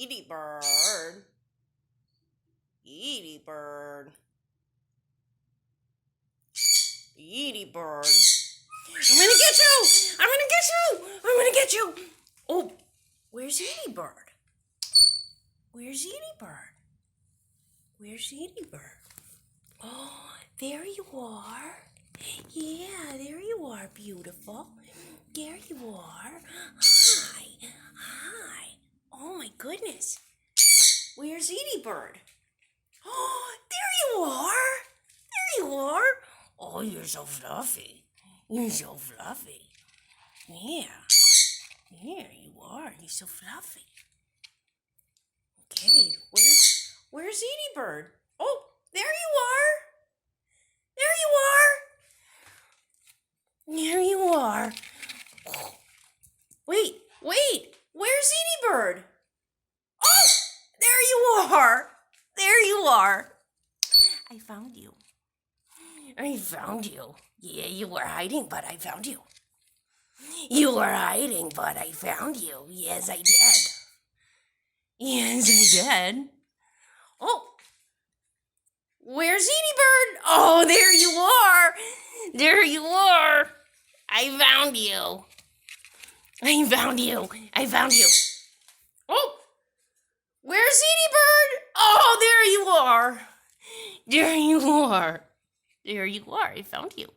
Edie bird. Edie bird. Edie bird. I'm gonna get you! I'm gonna get you! I'm gonna get you! Oh, where's Edie bird? Where's Edie bird? Where's Edie bird? Oh, there you are. Yeah, there you are, beautiful. There you are. Hi. Hi. Oh my goodness. Where's Edie bird? Oh, there you are. There you are. Oh, you're so fluffy. You're so fluffy. Yeah. There you are. You're so fluffy. Okay, where's Edie bird? Oh, there you are. There you are. There you are. Oh. Wait. Where's Edie bird? Oh, there you are. There you are. I found you. I found you. Yeah, you were hiding, but I found you. You were hiding, but I found you. Yes, I did. Yes, I did. Oh, where's Edie bird? Oh, there you are. There you are. I found you. I found you. I found you. Oh, where's Edie bird? Oh, there you are. There you are. There you are. I found you.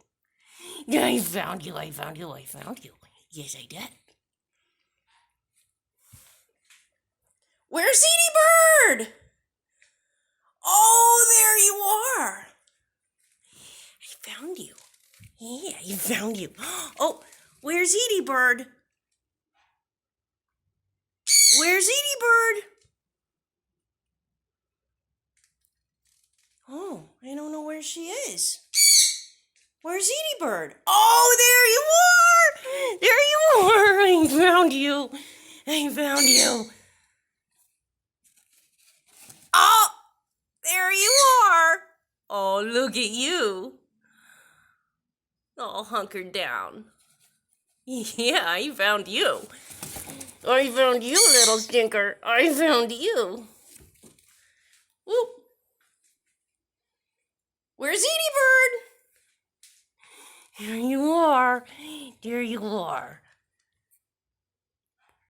I found you. I found you. I found you. Yes, I did. Where's Edie bird? Oh, there you are. I found you. Yeah, I found you. Oh, where's Edie bird? Where's Edie bird? Oh, I don't know where she is. Where's Edie bird? Oh, there you are! There you are! I found you. I found you. Oh, there you are. Oh, look at you. All hunkered down. Yeah, I found you. I found you, little stinker. I found you. Whoop. Where's Edie bird? There you are. There you are.